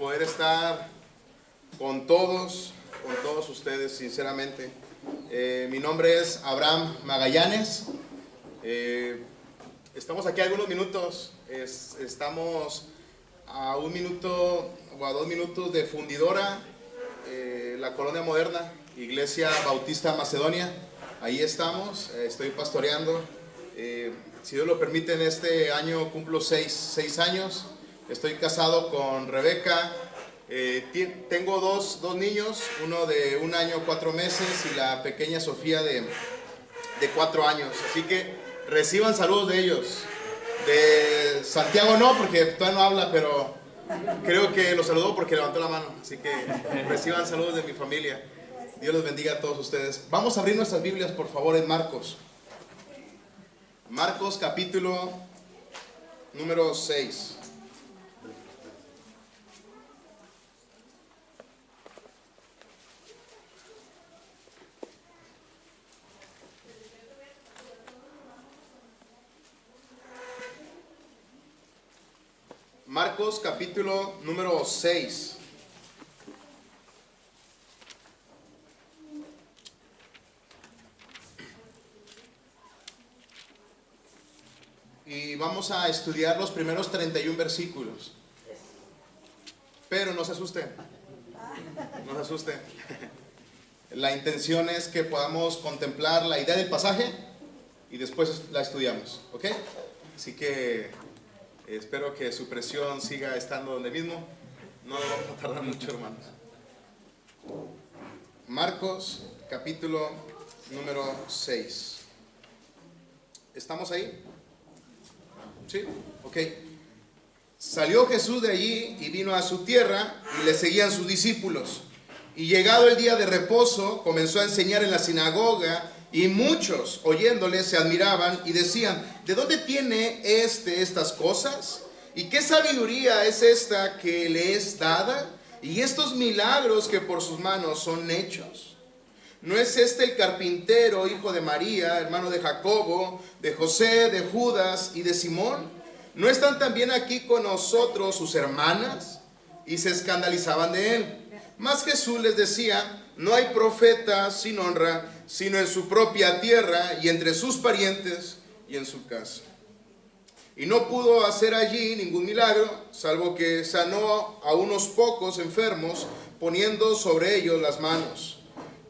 poder estar con todos ustedes, sinceramente. Mi nombre es Abraham Magallanes. Estamos aquí algunos minutos. Estamos a 1 minuto o a 2 minutos de Fundidora, la Colonia Moderna, Iglesia Bautista Macedonia. Ahí estamos, estoy pastoreando. Si Dios lo permite, en este año cumplo 6 años. Estoy casado con Rebeca. Tengo dos niños, uno de 1 año 4 meses y la pequeña Sofía de 4 años. Así que reciban saludos de ellos. De Santiago no, porque todavía no habla, pero creo que lo saludó porque levantó la mano. Así que reciban saludos de mi familia. Dios los bendiga a todos ustedes. Vamos a abrir nuestras Biblias, por favor, en Marcos. Marcos capítulo número 6. Marcos capítulo número 6. Y vamos a estudiar los primeros 31 versículos. Pero no se asusten. No se asusten. La intención es que podamos contemplar la idea del pasaje y después la estudiamos, ¿ok? Así que espero que su presión siga estando donde mismo. No vamos a tardar mucho, hermanos. Marcos, capítulo número 6. ¿Estamos ahí? ¿Sí? Ok. Salió Jesús de allí y vino a su tierra, y le seguían sus discípulos. Y llegado el día de reposo, comenzó a enseñar en la sinagoga, y muchos, oyéndole, se admiraban y decían: ¿de dónde tiene estas cosas? ¿Y qué sabiduría es esta que le es dada? ¿Y estos milagros que por sus manos son hechos? ¿No es este el carpintero, hijo de María, hermano de Jacobo, de José, de Judas y de Simón? ¿No están también aquí con nosotros sus hermanas? Y se escandalizaban de él. Mas Jesús les decía: no hay profeta sin honra, sino en su propia tierra y entre sus parientes y en su casa. Y no pudo hacer allí ningún milagro, salvo que sanó a unos pocos enfermos, poniendo sobre ellos las manos.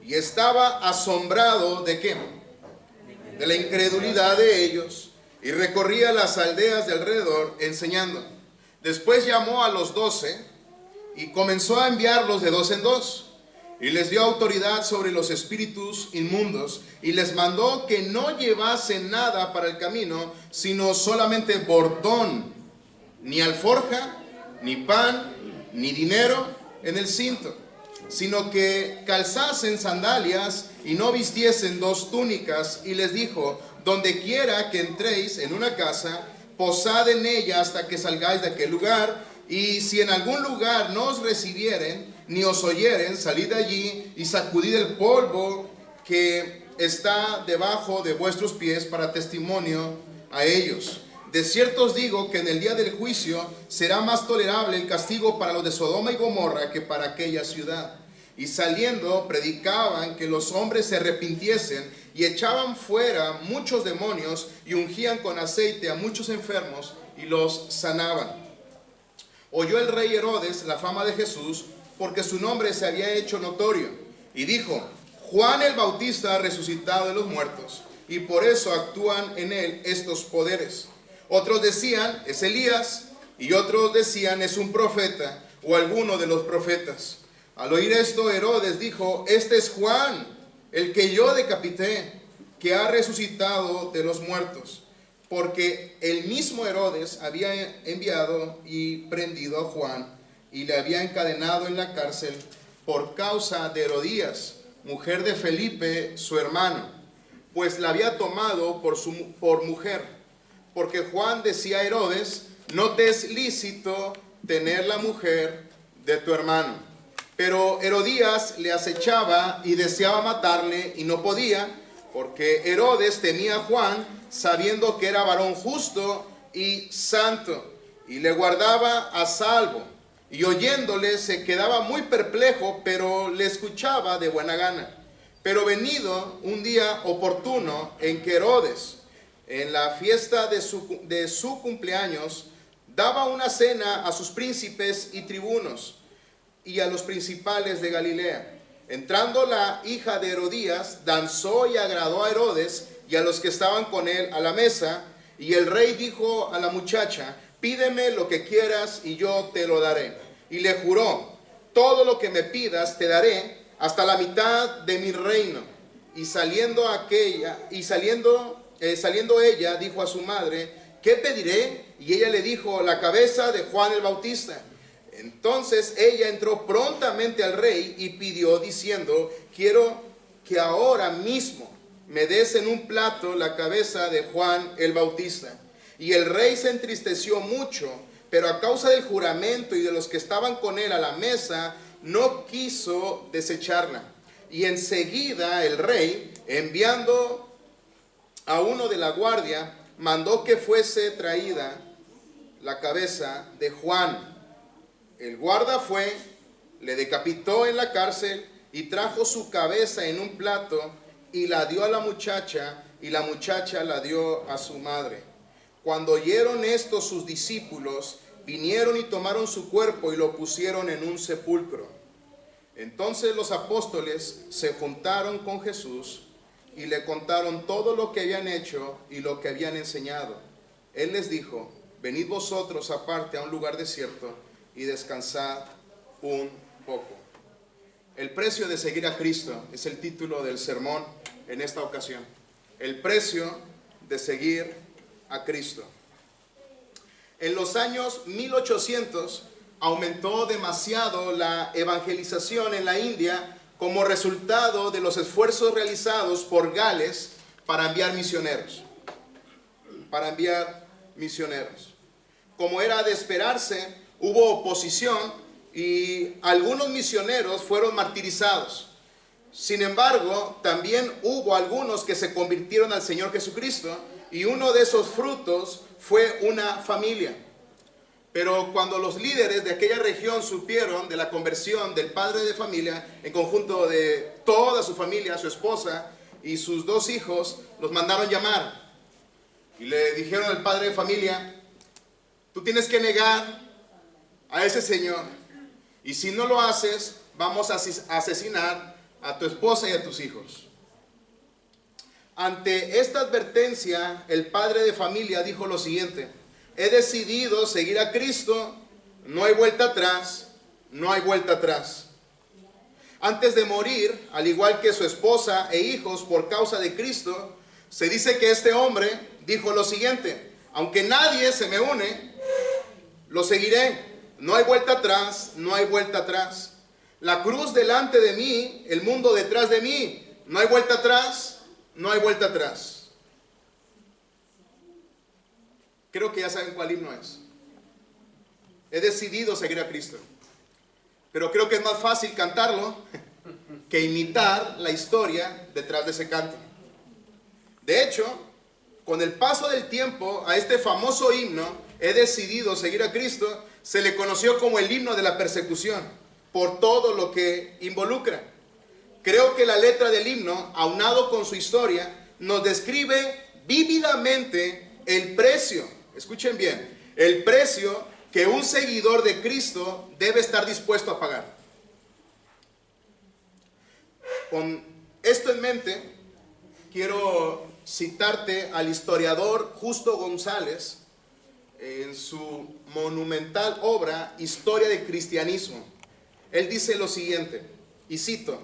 Y estaba asombrado ¿de qué? De la incredulidad de ellos, y recorría las aldeas de alrededor enseñando. Después llamó a los 12 y comenzó a enviarlos de 2 en 2. Y les dio autoridad sobre los espíritus inmundos, y les mandó que no llevasen nada para el camino, sino solamente bordón, ni alforja, ni pan, ni dinero en el cinto, sino que calzasen sandalias y no vistiesen 2 túnicas. Y les dijo: donde quiera que entréis en una casa, posad en ella hasta que salgáis de aquel lugar. Y si en algún lugar no os recibieren, ni os oyeren, salid de allí y sacudid el polvo que está debajo de vuestros pies para testimonio a ellos. De cierto os digo que en el día del juicio será más tolerable el castigo para los de Sodoma y Gomorra que para aquella ciudad. Y saliendo predicaban que los hombres se arrepintiesen, y echaban fuera muchos demonios, y ungían con aceite a muchos enfermos y los sanaban. Oyó el rey Herodes la fama de Jesús, porque su nombre se había hecho notorio, y dijo: Juan el Bautista ha resucitado de los muertos, y por eso actúan en él estos poderes. Otros decían: es Elías, y otros decían: es un profeta, o alguno de los profetas. Al oír esto, Herodes dijo: este es Juan, el que yo decapité, que ha resucitado de los muertos. Porque el mismo Herodes había enviado y prendido a Juan, y le había encadenado en la cárcel por causa de Herodías, mujer de Felipe, su hermano, pues la había tomado por mujer. Porque Juan decía a Herodes: no te es lícito tener la mujer de tu hermano. Pero Herodías le acechaba y deseaba matarle, y no podía, porque Herodes temía a Juan, sabiendo que era varón justo y santo, y le guardaba a salvo. y oyéndole se quedaba muy perplejo, pero le escuchaba de buena gana. Pero venido un día oportuno en que Herodes, en la fiesta de su cumpleaños, daba una cena a sus príncipes y tribunos y a los principales de Galilea. Entrando la hija de Herodías, danzó y agradó a Herodes y a los que estaban con él a la mesa. Y el rey dijo a la muchacha: pídeme lo que quieras y yo te lo daré. Y le juró: todo lo que me pidas te daré, hasta la mitad de mi reino. Y saliendo ella, dijo a su madre: ¿qué pediré? Y ella le dijo: la cabeza de Juan el Bautista. Entonces ella entró prontamente al rey y pidió, diciendo: quiero que ahora mismo me des en un plato la cabeza de Juan el Bautista. Y el rey se entristeció mucho, pero a causa del juramento y de los que estaban con él a la mesa, no quiso desecharla. Y enseguida el rey, enviando a uno de la guardia, mandó que fuese traída la cabeza de Juan. El guarda fue, le decapitó en la cárcel y trajo su cabeza en un plato y la dio a la muchacha, y la muchacha la dio a su madre. Cuando oyeron esto sus discípulos, vinieron y tomaron su cuerpo y lo pusieron en un sepulcro. Entonces los apóstoles se juntaron con Jesús y le contaron todo lo que habían hecho y lo que habían enseñado. Él les dijo: venid vosotros aparte a un lugar desierto y descansad un poco. El precio de seguir a Cristo es el título del sermón en esta ocasión. El precio de seguir a Cristo. En los años 1800 aumentó demasiado la evangelización en la India como resultado de los esfuerzos realizados por Gales para enviar misioneros. Como era de esperarse, hubo oposición y algunos misioneros fueron martirizados. Sin embargo, también hubo algunos que se convirtieron al Señor Jesucristo, y uno de esos frutos fue una familia. Pero cuando los líderes de aquella región supieron de la conversión del padre de familia, en conjunto de toda su familia, su esposa y sus 2 hijos, los mandaron llamar. Y le dijeron al padre de familia: tú tienes que negar a ese señor, y si no lo haces, vamos a asesinar a tu esposa y a tus hijos. Ante esta advertencia, el padre de familia dijo lo siguiente: he decidido seguir a Cristo, no hay vuelta atrás, no hay vuelta atrás. Antes de morir, al igual que su esposa e hijos por causa de Cristo, se dice que este hombre dijo lo siguiente: aunque nadie se me une, lo seguiré, no hay vuelta atrás, no hay vuelta atrás. La cruz delante de mí, el mundo detrás de mí, no hay vuelta atrás, no hay vuelta atrás. Creo que ya saben cuál himno es. He decidido seguir a Cristo. Pero creo que es más fácil cantarlo que imitar la historia detrás de ese canto. De hecho, con el paso del tiempo, a este famoso himno, he decidido seguir a Cristo, se le conoció como el himno de la persecución, por todo lo que involucra. Creo que la letra del himno, aunado con su historia, nos describe vívidamente el precio, escuchen bien, el precio que un seguidor de Cristo debe estar dispuesto a pagar. Con esto en mente, quiero citarte al historiador Justo González en su monumental obra Historia del Cristianismo. Él dice lo siguiente, y cito: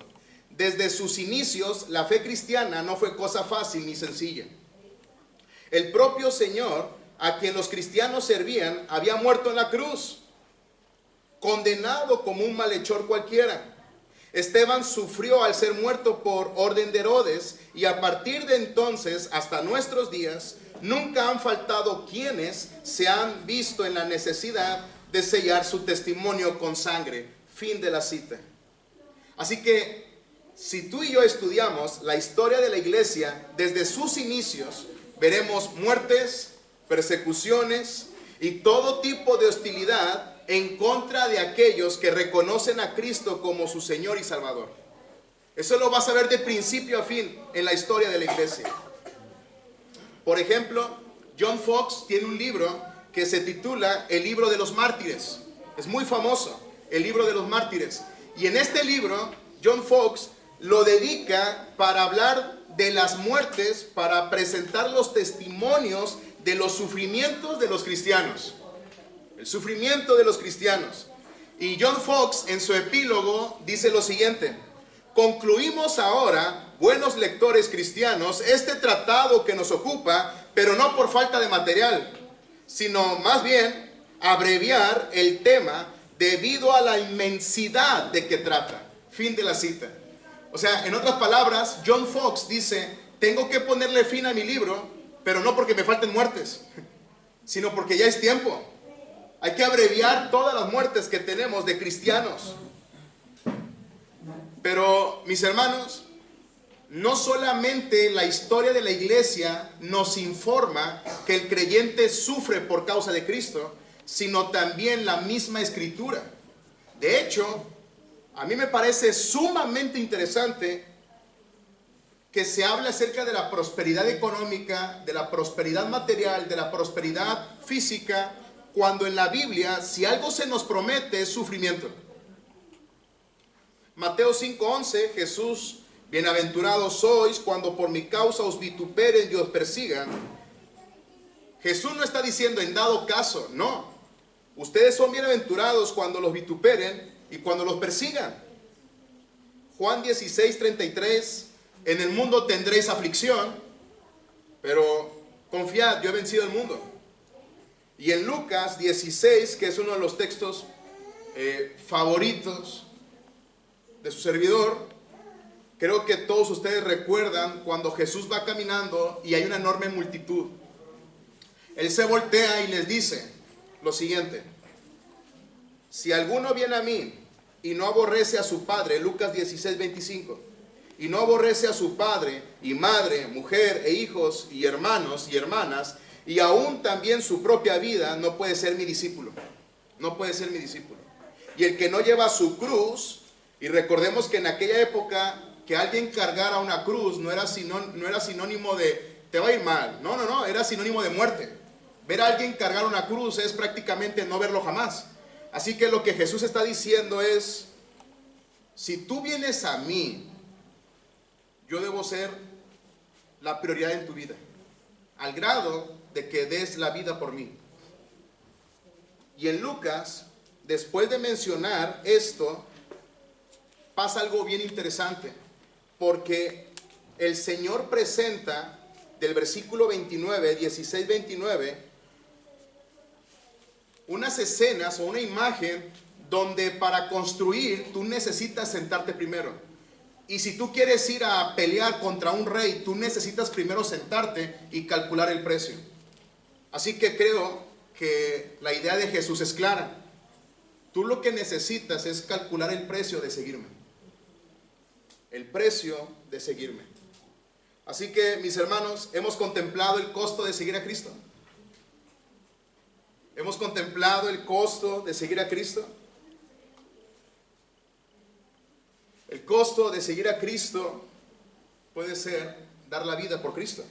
desde sus inicios la fe cristiana no fue cosa fácil ni sencilla. El propio Señor, a quien los cristianos servían, había muerto en la cruz, condenado como un malhechor cualquiera. Esteban sufrió al ser muerto por orden de Herodes, y a partir de entonces hasta nuestros días nunca han faltado quienes se han visto en la necesidad de sellar su testimonio con sangre. Fin de la cita. Así que si tú y yo estudiamos la historia de la iglesia desde sus inicios, veremos muertes, persecuciones y todo tipo de hostilidad en contra de aquellos que reconocen a Cristo como su Señor y Salvador. Eso lo vas a ver de principio a fin en la historia de la iglesia. Por ejemplo, John Fox tiene un libro que se titula El libro de los mártires. Es muy famoso, el libro de los mártires. Y en este libro, John Fox lo dedica para hablar de las muertes, para presentar los testimonios de los sufrimientos de los cristianos. El sufrimiento de los cristianos. Y John Fox en su epílogo dice lo siguiente: concluimos ahora, buenos lectores cristianos, este tratado que nos ocupa, pero no por falta de material, sino más bien abreviar el tema debido a la inmensidad de que trata. Fin de la cita. O sea, en otras palabras, John Fox dice, tengo que ponerle fin a mi libro, pero no porque me falten muertes, sino porque ya es tiempo. Hay que abreviar todas las muertes que tenemos de cristianos. Pero, mis hermanos, no solamente la historia de la iglesia nos informa que el creyente sufre por causa de Cristo, sino también la misma Escritura. De hecho, a mí me parece sumamente interesante que se hable acerca de la prosperidad económica, de la prosperidad material, de la prosperidad física, cuando en la Biblia, si algo se nos promete, es sufrimiento. Mateo 5:11, Jesús: bienaventurados sois cuando por mi causa os vituperen y os persigan. Jesús no está diciendo en dado caso, no. Ustedes son bienaventurados cuando los vituperen y cuando los persigan. Juan 16:33, en el mundo tendréis aflicción, pero confiad, yo he vencido el mundo. Y en Lucas 16, que es uno de los textos favoritos de su servidor, creo que todos ustedes recuerdan cuando Jesús va caminando y hay una enorme multitud. Él se voltea y les dice lo siguiente: si alguno viene a mí y no aborrece a su padre, Lucas 16:25, y no aborrece a su padre y madre, mujer e hijos y hermanos y hermanas, y aún también su propia vida, no puede ser mi discípulo. No puede ser mi discípulo. Y el que no lleva su cruz, y recordemos que en aquella época que alguien cargara una cruz no era sinónimo de te va a ir mal. No, no, no, era sinónimo de muerte. Ver a alguien cargar una cruz es prácticamente no verlo jamás. Así que lo que Jesús está diciendo es, si tú vienes a mí, yo debo ser la prioridad en tu vida, al grado de que des la vida por mí. Y en Lucas, después de mencionar esto, pasa algo bien interesante, porque el Señor presenta del versículo 29, 16-29, unas escenas o una imagen donde para construir tú necesitas sentarte primero. Y si tú quieres ir a pelear contra un rey, tú necesitas primero sentarte y calcular el precio. Así que creo que la idea de Jesús es clara. Tú lo que necesitas es calcular el precio de seguirme. El precio de seguirme. Así que, mis hermanos, hemos contemplado el costo de seguir a Cristo. Hemos contemplado el costo de seguir a Cristo. El costo de seguir a Cristo puede ser dar la vida por Cristo.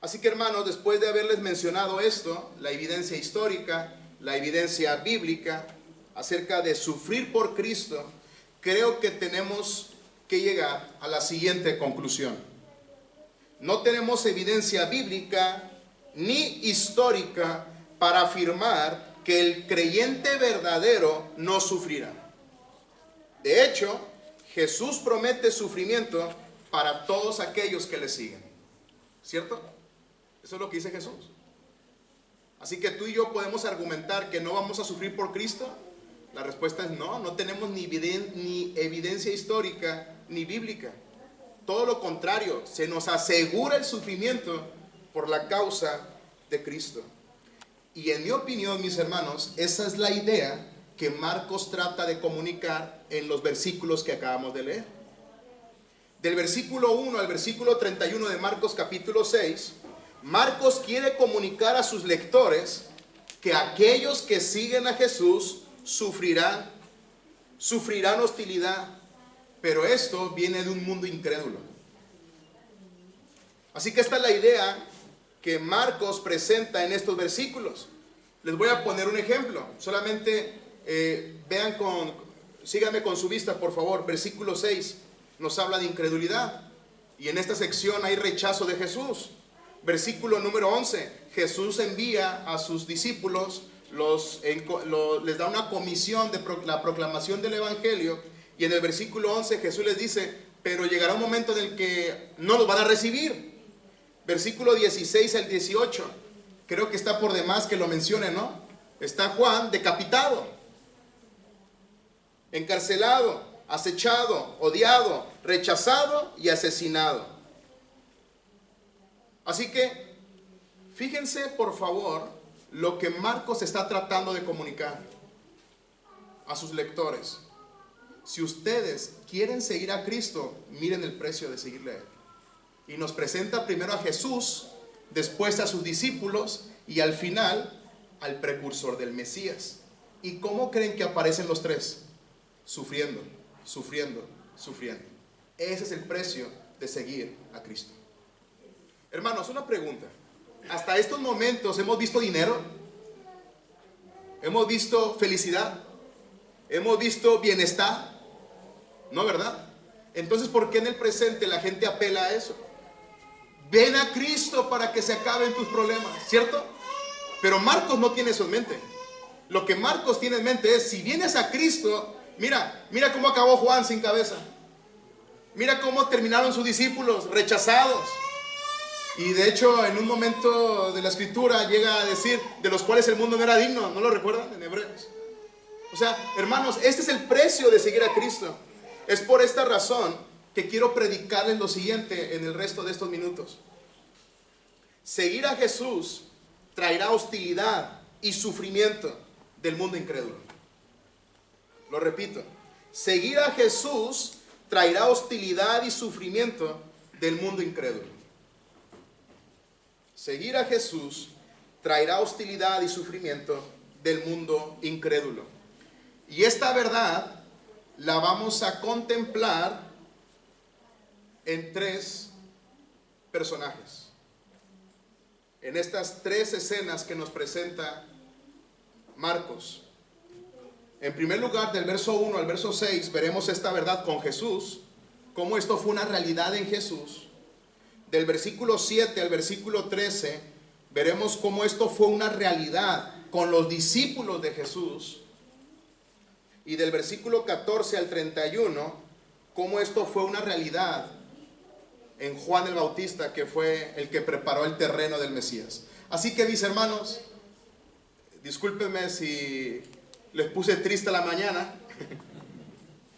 Así que, hermanos, después de haberles mencionado esto, la evidencia histórica, la evidencia bíblica acerca de sufrir por Cristo, creo que tenemos que llegar a la siguiente conclusión. No tenemos evidencia bíblica ni histórica para afirmar que el creyente verdadero no sufrirá. De hecho, Jesús promete sufrimiento para todos aquellos que le siguen. ¿Cierto? Eso es lo que dice Jesús. Así que tú y yo podemos argumentar que no vamos a sufrir por Cristo. La respuesta es no, no tenemos ni evidencia histórica ni bíblica. Todo lo contrario, se nos asegura el sufrimiento por la causa de Cristo. Y en mi opinión, mis hermanos, esa es la idea que Marcos trata de comunicar en los versículos que acabamos de leer. Del versículo 1 al versículo 31 de Marcos capítulo 6, Marcos quiere comunicar a sus lectores que aquellos que siguen a Jesús sufrirán hostilidad, pero esto viene de un mundo incrédulo. Así que esta es la idea que Marcos presenta en estos versículos. Les voy a poner un ejemplo, solamente síganme con su vista, por favor. Versículo 6 nos habla de incredulidad, y en esta sección hay rechazo de Jesús. Versículo número 11, Jesús envía a sus discípulos, les da una comisión de la proclamación del Evangelio, y en el versículo 11 Jesús les dice, pero llegará un momento en el que no los van a recibir. Versículo 16 al 18, creo que está por demás que lo mencione, ¿no? Está Juan decapitado, encarcelado, acechado, odiado, rechazado y asesinado. Así que, fíjense por favor lo que Marcos está tratando de comunicar a sus lectores. Si ustedes quieren seguir a Cristo, miren el precio de seguirle a Él. Y nos presenta primero a Jesús, después a sus discípulos y al final al precursor del Mesías. ¿Y cómo creen que aparecen los tres? Sufriendo, sufriendo, sufriendo. Ese es el precio de seguir a Cristo. Hermanos, una pregunta. Hasta estos momentos hemos visto dinero, hemos visto felicidad, hemos visto bienestar, ¿no, verdad? Entonces, ¿por qué en el presente la gente apela a eso? Ven a Cristo para que se acaben tus problemas, ¿cierto? Pero Marcos no tiene eso en mente. Lo que Marcos tiene en mente es, si vienes a Cristo, mira cómo acabó Juan sin cabeza. Mira cómo terminaron sus discípulos rechazados. Y de hecho, en un momento de la escritura llega a decir, de los cuales el mundo no era digno. ¿No lo recuerdan en Hebreos? O sea, hermanos, este es el precio de seguir a Cristo. Es por esta razón que quiero predicarles lo siguiente en el resto de estos minutos. Seguir a Jesús traerá hostilidad y sufrimiento del mundo incrédulo. Lo repito, seguir a Jesús traerá hostilidad y sufrimiento del mundo incrédulo. Seguir a Jesús traerá hostilidad y sufrimiento del mundo incrédulo. Y esta verdad la vamos a contemplar en tres personajes. En estas tres escenas que nos presenta Marcos. En primer lugar, del verso 1 al verso 6, veremos esta verdad con Jesús, cómo esto fue una realidad en Jesús. Del versículo 7 al versículo 13, veremos cómo esto fue una realidad con los discípulos de Jesús. Y del versículo 14 al 31, cómo esto fue una realidad en Juan el Bautista, que fue el que preparó el terreno del Mesías. Así que, mis hermanos, discúlpenme si les puse triste la mañana,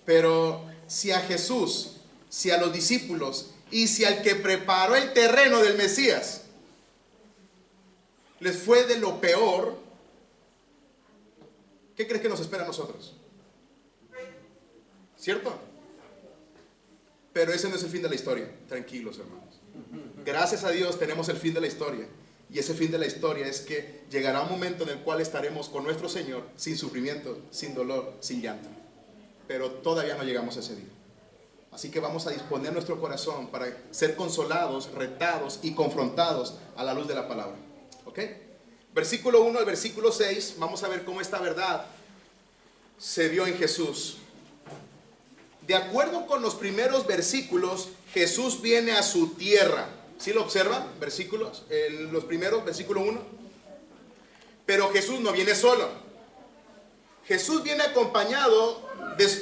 pero si a Jesús, si a los discípulos y si al que preparó el terreno del Mesías les fue de lo peor, ¿qué crees que nos espera a nosotros? ¿Cierto? Pero ese no es el fin de la historia. Tranquilos, hermanos. Gracias a Dios tenemos el fin de la historia. Y ese fin de la historia es que llegará un momento en el cual estaremos con nuestro Señor sin sufrimiento, sin dolor, sin llanto. Pero todavía no llegamos a ese día. Así que vamos a disponer nuestro corazón para ser consolados, retados y confrontados a la luz de la palabra. ¿Ok? Versículo 1 al versículo 6, vamos a ver cómo esta verdad se vio en Jesús. De acuerdo con los primeros versículos, Jesús viene a su tierra. ¿Sí lo observan? Versículos, los primeros, versículo 1. Pero Jesús no viene solo. Jesús viene acompañado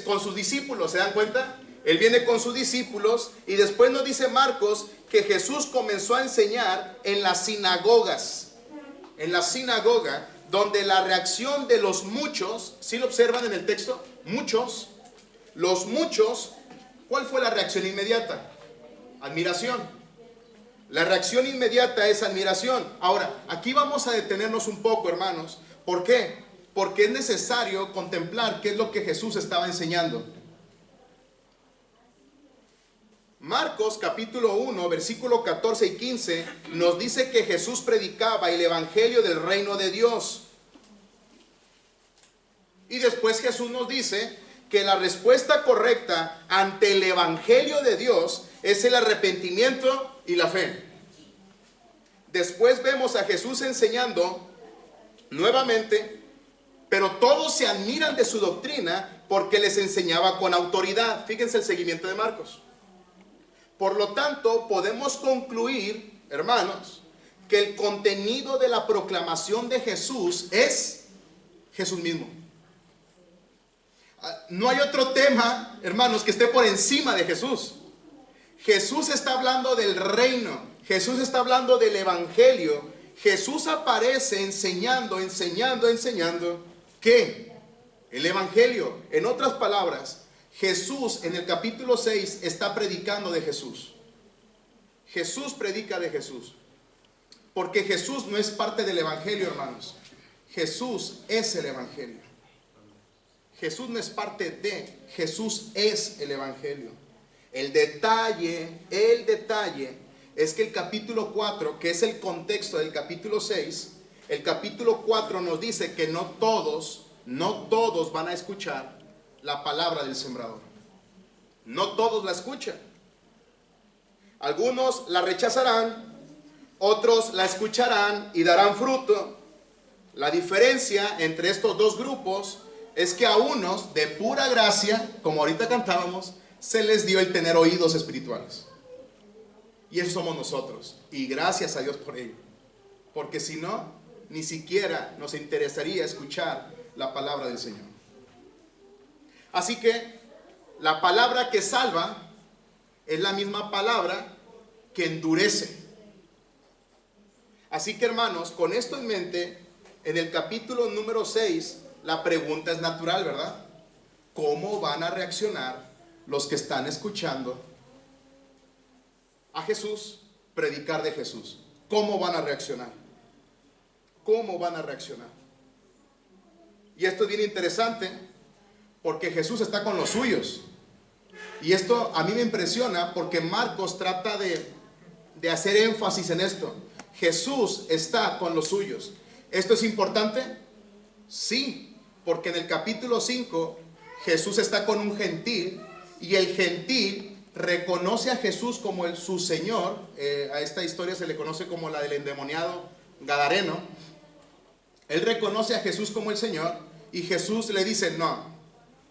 con sus discípulos, ¿se dan cuenta? Él viene con sus discípulos y después nos dice Marcos que Jesús comenzó a enseñar en las sinagogas. En la sinagoga, donde la reacción de los muchos, ¿sí lo observan en el texto? Muchos. Los muchos, ¿cuál fue la reacción inmediata? Admiración. La reacción inmediata es admiración. Ahora, aquí vamos a detenernos un poco, hermanos. ¿Por qué? Porque es necesario contemplar qué es lo que Jesús estaba enseñando. Marcos capítulo 1, versículo 14 y 15 nos dice que Jesús predicaba el evangelio del reino de Dios Y después Jesús nos dice que la respuesta correcta ante el Evangelio de Dios es el arrepentimiento y la fe. Después vemos a Jesús enseñando nuevamente, pero todos se admiran de su doctrina porque les enseñaba con autoridad. Fíjense el seguimiento de Marcos. Por lo tanto, podemos concluir, hermanos, que el contenido de la proclamación de Jesús es Jesús mismo. No hay otro tema, hermanos, que esté por encima de Jesús. Jesús está hablando del reino. Jesús está hablando del evangelio. Jesús aparece enseñando. ¿Qué? El evangelio. En otras palabras, Jesús en el capítulo 6 está predicando de Jesús. Jesús predica de Jesús. Porque Jesús no es parte del evangelio, hermanos. Jesús es el evangelio. Jesús no es parte de, Jesús es el evangelio. El detalle es que el capítulo 4, que es el contexto del capítulo 6, el capítulo 4 nos dice que no todos van a escuchar la palabra del sembrador. No todos la escuchan. Algunos la rechazarán, otros la escucharán y darán fruto. La diferencia entre estos dos grupos es que a unos, de pura gracia, como ahorita cantábamos, se les dio el tener oídos espirituales. Y eso somos nosotros. Y gracias a Dios por ello. Porque si no, ni siquiera nos interesaría escuchar la palabra del Señor. Así que la palabra que salva es la misma palabra que endurece. Así que, hermanos, con esto en mente, en el capítulo número 6, la pregunta es natural, ¿verdad? ¿Cómo van a reaccionar los que están escuchando a Jesús predicar de Jesús? ¿Cómo van a reaccionar? ¿Cómo van a reaccionar? Y esto es bien interesante porque Jesús está con los suyos. Y esto a mí me impresiona porque Marcos trata de hacer énfasis en esto. Jesús está con los suyos. ¿Esto es importante? Sí. Porque en el capítulo 5 Jesús está con un gentil y el gentil reconoce a Jesús como su Señor. A esta historia se le conoce como la del endemoniado gadareno. Él reconoce a Jesús como el Señor y Jesús le dice: no,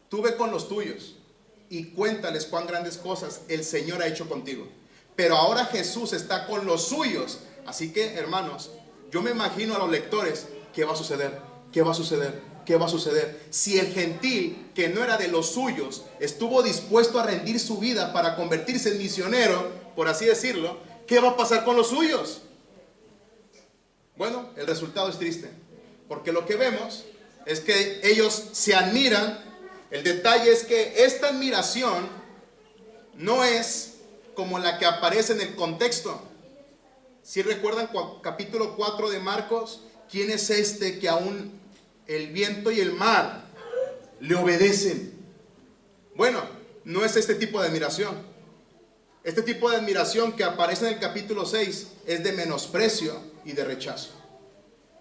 tú ve con los tuyos y cuéntales cuán grandes cosas el Señor ha hecho contigo. Pero ahora Jesús está con los suyos. Así que, hermanos, yo me imagino a los lectores: ¿qué va a suceder? ¿Qué va a suceder? ¿Qué va a suceder? Si el gentil, que no era de los suyos, estuvo dispuesto a rendir su vida para convertirse en misionero, por así decirlo, ¿qué va a pasar con los suyos? Bueno, el resultado es triste, porque lo que vemos es que ellos se admiran. El detalle es que esta admiración no es como la que aparece en el contexto. Si recuerdan capítulo 4 de Marcos, ¿quién es este que aún el viento y el mar le obedecen? Bueno, no es este tipo de admiración. Este tipo de admiración que aparece en el capítulo 6 es de menosprecio y de rechazo.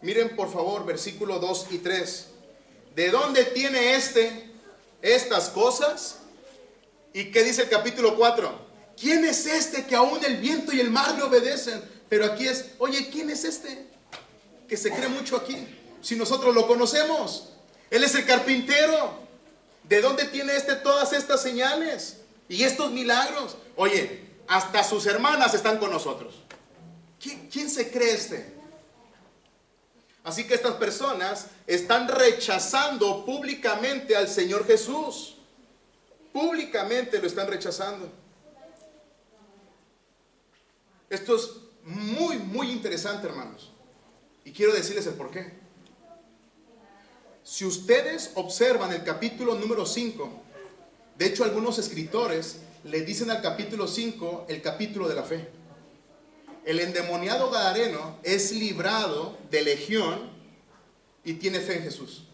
Miren por favor versículo 2 y 3. ¿De dónde tiene estas cosas? ¿Y qué dice el capítulo 4? ¿Quién es este que aún el viento y el mar le obedecen? Pero aquí es: oye, ¿quién es este que se cree mucho aquí? Si nosotros lo conocemos. Él es el carpintero. ¿De dónde tiene todas estas señales y estos milagros? Oye, hasta sus hermanas están con nosotros. ¿Quién se cree este? Así que estas personas están rechazando públicamente al Señor Jesús. Públicamente lo están rechazando. Esto es muy, muy interesante, hermanos. Y quiero decirles el por qué. Si ustedes observan el capítulo número 5, de hecho algunos escritores le dicen al capítulo 5 el capítulo de la fe. El endemoniado gadareno es librado de legión y tiene fe en Jesús.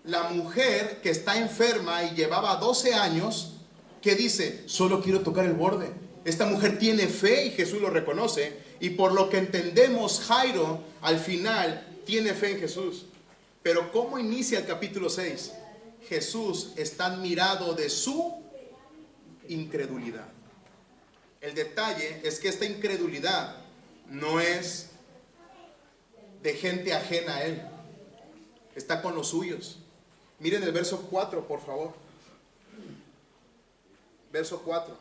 La mujer que está enferma y llevaba 12 años, que dice: solo quiero tocar el borde. Esta mujer tiene fe y Jesús lo reconoce. Y por lo que entendemos, Jairo al final tiene fe en Jesús. Pero ¿cómo inicia el capítulo 6? Jesús está admirado de su incredulidad. El detalle es que esta incredulidad no es de gente ajena a él, está con los suyos. Miren el verso 4, por favor. Verso 4.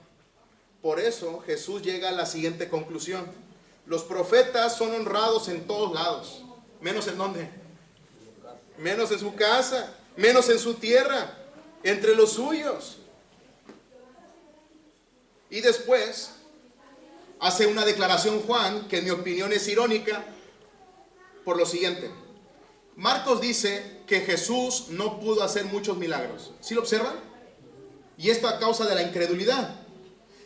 Por eso Jesús llega a la siguiente conclusión: los profetas son honrados en todos lados, menos en dónde, menos en su casa, menos en su tierra, entre los suyos. Y después hace una declaración Juan, que en mi opinión es irónica, por lo siguiente. Marcos dice que Jesús no pudo hacer muchos milagros. ¿Sí lo observan? Y esto a causa de la incredulidad.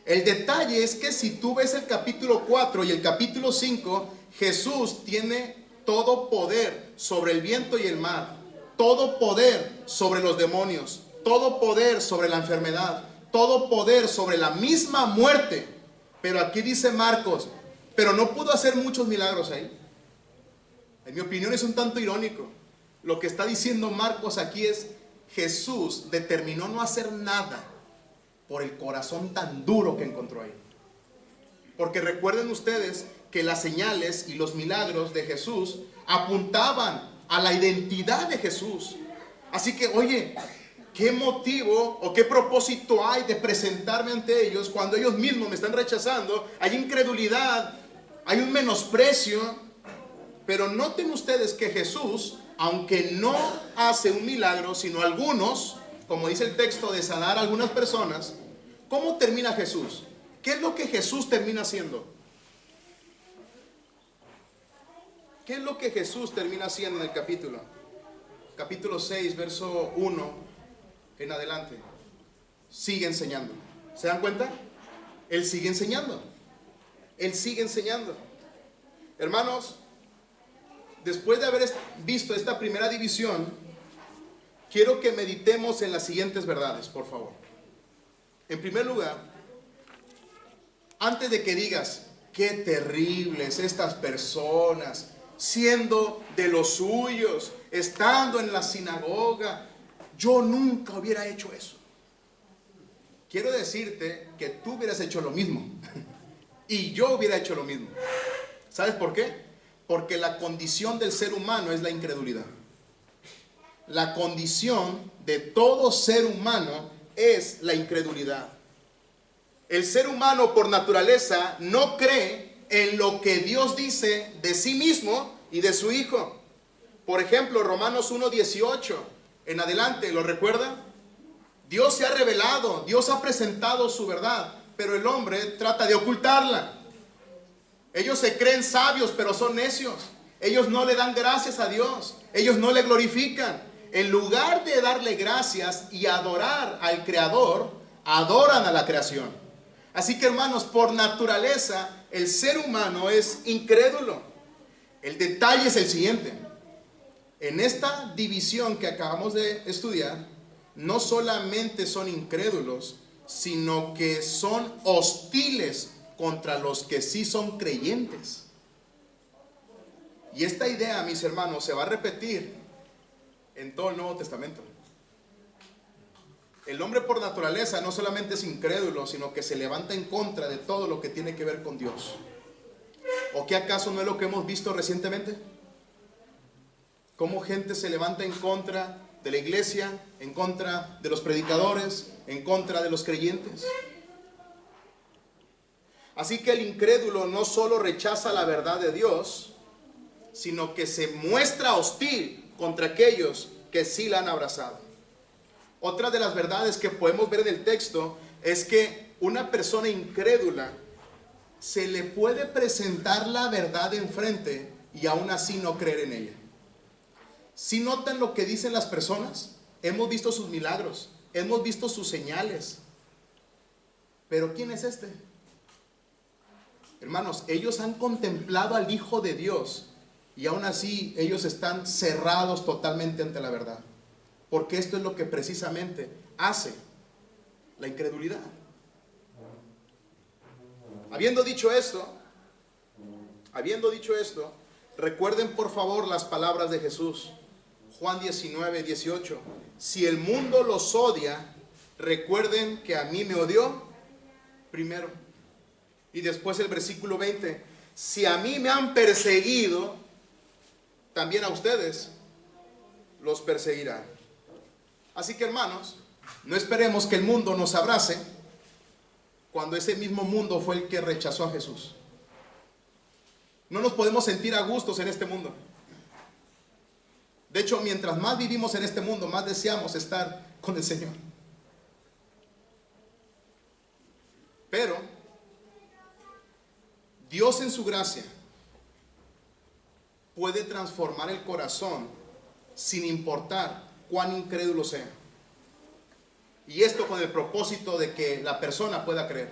El detalle es que si tú ves el capítulo 4 y el capítulo 5, Jesús tiene todo poder sobre el viento y el mar, todo poder sobre los demonios, todo poder sobre la enfermedad, todo poder sobre la misma muerte. Pero aquí dice Marcos, pero no pudo hacer muchos milagros ahí. En mi opinión es un tanto irónico. Lo que está diciendo Marcos aquí es: Jesús determinó no hacer nada por el corazón tan duro que encontró ahí. Porque recuerden ustedes que las señales y los milagros de Jesús apuntaban a la identidad de Jesús. Así que, oye, ¿qué motivo o qué propósito hay de presentarme ante ellos cuando ellos mismos me están rechazando? Hay incredulidad, hay un menosprecio. Pero noten ustedes que Jesús, aunque no hace un milagro, sino algunos, como dice el texto, de sanar a algunas personas, ¿cómo termina Jesús? ¿Qué es lo que Jesús termina haciendo? ¿Qué es lo que Jesús termina haciendo en el capítulo? Capítulo 6, verso 1 en adelante. Sigue enseñando. ¿Se dan cuenta? Él sigue enseñando. Él sigue enseñando. Hermanos, después de haber visto esta primera división, quiero que meditemos en las siguientes verdades, por favor. En primer lugar, antes de que digas, qué terribles estas personas, siendo de los suyos, estando en la sinagoga, yo nunca hubiera hecho eso. Quiero decirte que tú hubieras hecho lo mismo y yo hubiera hecho lo mismo. ¿Sabes por qué? Porque la condición del ser humano es la incredulidad. La condición de todo ser humano es la incredulidad. El ser humano por naturaleza no cree en lo que Dios dice de sí mismo y de su Hijo. Por ejemplo, Romanos 1:18 en adelante, ¿lo recuerdan? Dios se ha revelado, Dios ha presentado su verdad, pero el hombre trata de ocultarla. Ellos se creen sabios, pero son necios. Ellos no le dan gracias a Dios. Ellos no le glorifican. En lugar de darle gracias y adorar al Creador, adoran a la creación. Así que, hermanos, por naturaleza, el ser humano es incrédulo. El detalle es el siguiente. En esta división que acabamos de estudiar, no solamente son incrédulos, sino que son hostiles contra los que sí son creyentes. Y esta idea, mis hermanos, se va a repetir en todo el Nuevo Testamento. El hombre por naturaleza no solamente es incrédulo, sino que se levanta en contra de todo lo que tiene que ver con Dios. ¿O qué acaso no es lo que hemos visto recientemente? Cómo gente se levanta en contra de la iglesia, en contra de los predicadores, en contra de los creyentes. Así que el incrédulo no solo rechaza la verdad de Dios, sino que se muestra hostil contra aquellos que sí la han abrazado. Otra de las verdades que podemos ver en el texto es que una persona incrédula se le puede presentar la verdad enfrente y aún así no creer en ella. ¿Sí notan lo que dicen las personas? Hemos visto sus milagros, hemos visto sus señales, pero ¿quién es este? Hermanos, ellos han contemplado al Hijo de Dios y aún así ellos están cerrados totalmente ante la verdad. Porque esto es lo que precisamente hace la incredulidad. Habiendo dicho esto, recuerden por favor las palabras de Jesús. Juan 19:18. Si el mundo los odia, recuerden que a mí me odió primero. Y después el versículo 20. Si a mí me han perseguido, también a ustedes los perseguirán. Así que, hermanos, no esperemos que el mundo nos abrace cuando ese mismo mundo fue el que rechazó a Jesús. No nos podemos sentir a gustos en este mundo. De hecho, mientras más vivimos en este mundo, más deseamos estar con el Señor. Pero Dios en su gracia puede transformar el corazón sin importar cuán incrédulo sea. Y esto con el propósito de que la persona pueda creer.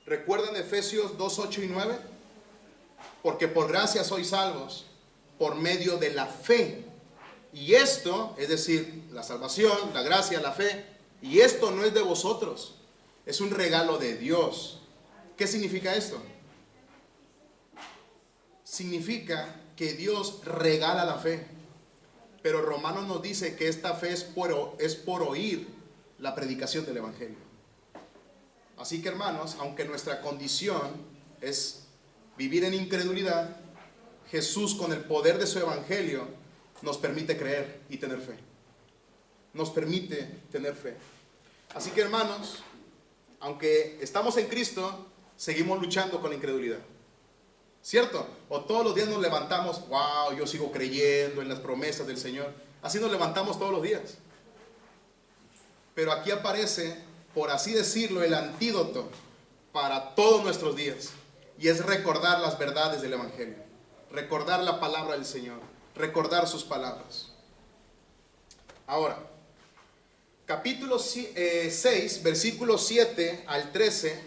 ¿Recuerdan Efesios 2, 8 y 9? Porque por gracia sois salvos por medio de la fe. Y esto, es decir, la salvación, la gracia, la fe, y esto no es de vosotros, es un regalo de Dios. ¿Qué significa esto? Significa que Dios regala la fe. Pero Romanos nos dice que esta fe es por oír la predicación del Evangelio. Así que, hermanos, aunque nuestra condición es vivir en incredulidad, Jesús, con el poder de su Evangelio, nos permite creer y tener fe. Nos permite tener fe. Así que, hermanos, aunque estamos en Cristo, seguimos luchando con la incredulidad. ¿Cierto? O todos los días nos levantamos, wow, yo sigo creyendo en las promesas del Señor. Así nos levantamos todos los días. Pero aquí aparece, por así decirlo, el antídoto para todos nuestros días. Y es recordar las verdades del Evangelio. Recordar la palabra del Señor. Recordar sus palabras. Ahora, capítulo 6, versículos 7 al 13,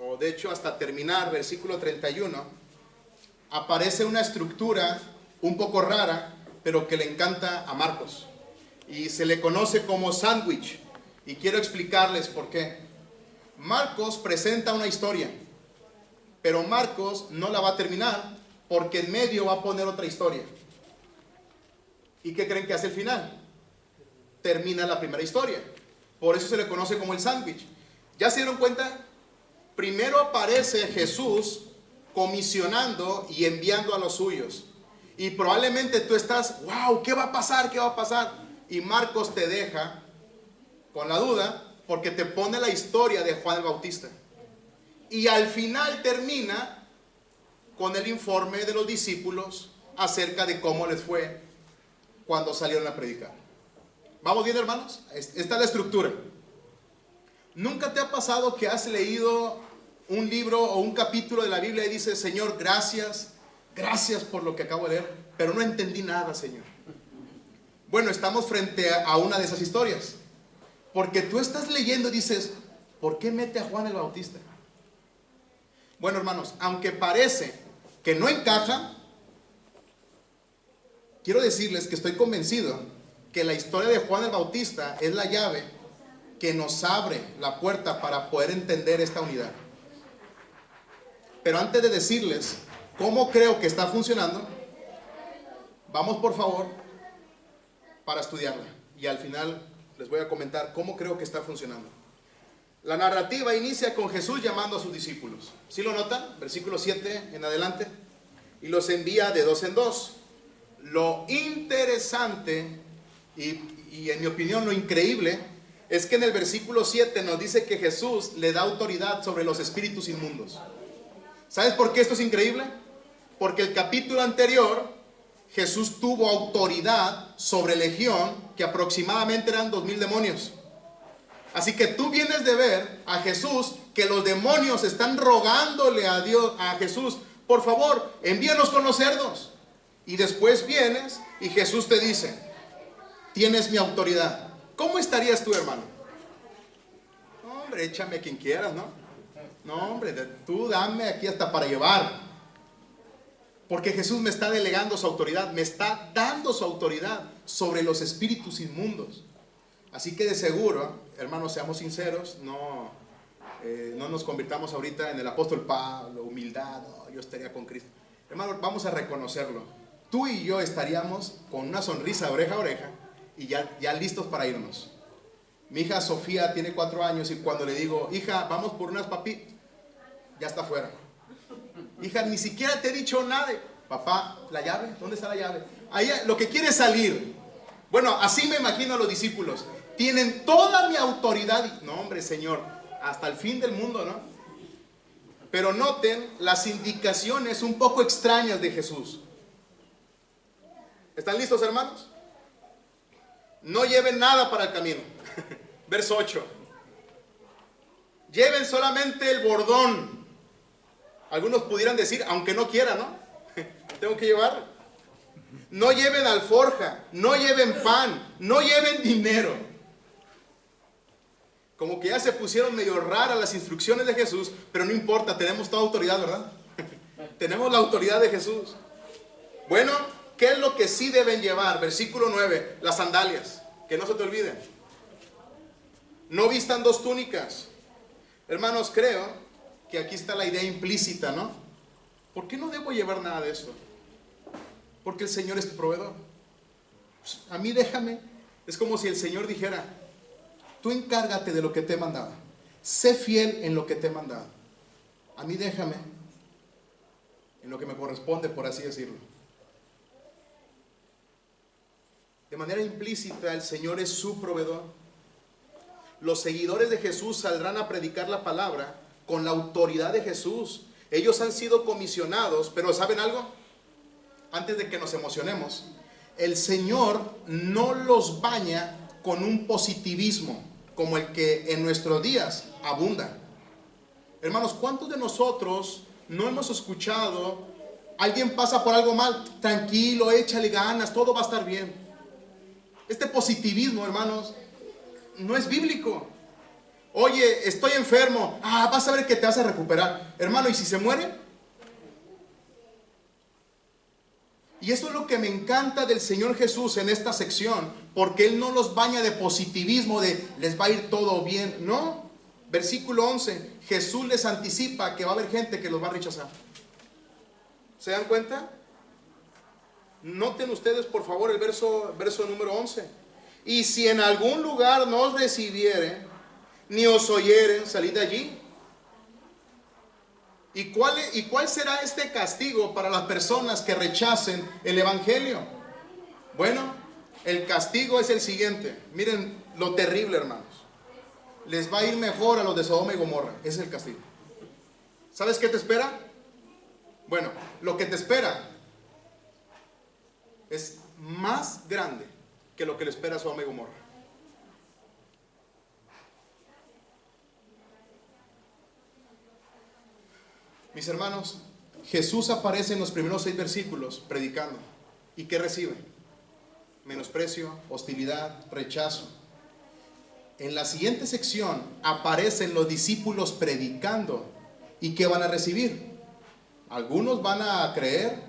o de hecho hasta terminar, versículo 31, aparece una estructura un poco rara, pero que le encanta a Marcos. Y se le conoce como sándwich. Y quiero explicarles por qué. Marcos presenta una historia, pero Marcos no la va a terminar porque en medio va a poner otra historia. ¿Y qué creen que hace el final? Termina la primera historia. Por eso se le conoce como el sándwich. ¿Ya se dieron cuenta? Primero aparece Jesús comisionando y enviando a los suyos. Y probablemente tú estás, wow, ¿qué va a pasar? ¿Qué va a pasar? Y Marcos te deja con la duda porque te pone la historia de Juan el Bautista. Y al final termina con el informe de los discípulos acerca de cómo les fue cuando salieron a predicar. ¿Vamos bien, hermanos? Esta es la estructura. ¿Nunca te ha pasado que has leído un libro o un capítulo de la Biblia y dices, Señor, gracias por lo que acabo de leer, pero no entendí nada, Señor? Bueno, estamos frente a una de esas historias, porque tú estás leyendo y dices, ¿por qué mete a Juan el Bautista? Bueno, hermanos, aunque parece que no encaja, quiero decirles que estoy convencido que la historia de Juan el Bautista es la llave que nos abre la puerta para poder entender esta unidad. Pero antes de decirles cómo creo que está funcionando, vamos por favor para estudiarla. Y al final les voy a comentar cómo creo que está funcionando. La narrativa inicia con Jesús llamando a sus discípulos. ¿Sí lo notan? Versículo 7 en adelante. Y los envía de dos en dos. Lo interesante y en mi opinión lo increíble es que en el versículo 7 nos dice que Jesús le da autoridad sobre los espíritus inmundos. ¿Sabes por qué esto es increíble? Porque el capítulo anterior Jesús tuvo autoridad sobre legión, que aproximadamente eran 2000 demonios. Así que tú vienes de ver a Jesús que los demonios están rogándole a Dios, a Jesús, por favor, envíanos con los cerdos. Y después vienes y Jesús te dice, tienes mi autoridad. ¿Cómo estarías tú, hermano? No, hombre, échame a quien quieras, ¿no? No, hombre, tú dame aquí hasta para llevar. Porque Jesús me está delegando su autoridad, me está dando su autoridad sobre los espíritus inmundos. Así que de seguro, hermanos, seamos sinceros, no nos convirtamos ahorita en el apóstol Pablo, humildad, yo estaría con Cristo. Hermanos, vamos a reconocerlo. tú y yo estaríamos con una sonrisa de oreja a oreja y ya listos para irnos. Mi hija Sofía tiene 4 años y cuando le digo, hija, vamos por unas papitas, ya está afuera. Hija, ni siquiera te he dicho nada. Papá, ¿la llave? ¿Dónde está la llave? Ahí lo que quiere es salir. Bueno, así me imagino a los discípulos. Tienen toda mi autoridad. No, hombre, Señor, hasta el fin del mundo, ¿no? Pero noten las indicaciones un poco extrañas de Jesús. ¿Están listos, hermanos? No lleven nada para el camino. Verso 8. Lleven solamente el bordón. Algunos pudieran decir, aunque no quieran, ¿no? Tengo que llevar. No lleven alforja, no lleven pan, no lleven dinero. Como que ya se pusieron medio raras las instrucciones de Jesús, pero no importa, tenemos toda autoridad, ¿verdad? Tenemos la autoridad de Jesús. Bueno, ¿qué es lo que sí deben llevar? Versículo 9, las sandalias, que no se te olviden. No vistan 2 túnicas. Hermanos, creo que aquí está la idea implícita, ¿no? ¿Por qué no debo llevar nada de esto? Porque el Señor es tu proveedor. Pues, a mí déjame. Es como si el Señor dijera, tú encárgate de lo que te he mandado. Sé fiel en lo que te he mandado. A mí déjame en lo que me corresponde, por así decirlo. De manera implícita, el Señor es su proveedor. Los seguidores de Jesús saldrán a predicar la palabra con la autoridad de Jesús. Ellos han sido comisionados, pero ¿saben algo? Antes de que nos emocionemos, el Señor no los baña con un positivismo como el que en nuestros días abunda. Hermanos, ¿cuántos de nosotros no hemos escuchado, alguien pasa por algo mal, tranquilo, échale ganas, todo va a estar bien? Este positivismo, hermanos, no es bíblico. Oye, estoy enfermo, vas a ver que te vas a recuperar. Hermano, ¿y si se muere? Y eso es lo que me encanta del Señor Jesús en esta sección, porque Él no los baña de positivismo, de les va a ir todo bien. No, versículo 11, Jesús les anticipa que va a haber gente que los va a rechazar. ¿Se dan cuenta? Noten ustedes por favor el verso número 11. Y si en algún lugar no os recibieren, ni os oyeren, salid de allí. ¿Y cuál será este castigo para las personas que rechacen el Evangelio? Bueno, el castigo es el siguiente. Miren lo terrible, hermanos. Les va a ir mejor a los de Sodoma y Gomorra. Ese es el castigo. ¿Sabes qué te espera? Bueno, lo que te espera es más grande que lo que le espera a Sodoma y Gomorra. Mis hermanos, Jesús aparece en los primeros 6 versículos predicando. ¿Y qué recibe? Menosprecio, hostilidad, rechazo. En la siguiente sección aparecen los discípulos predicando. ¿Y qué van a recibir? Algunos van a creer,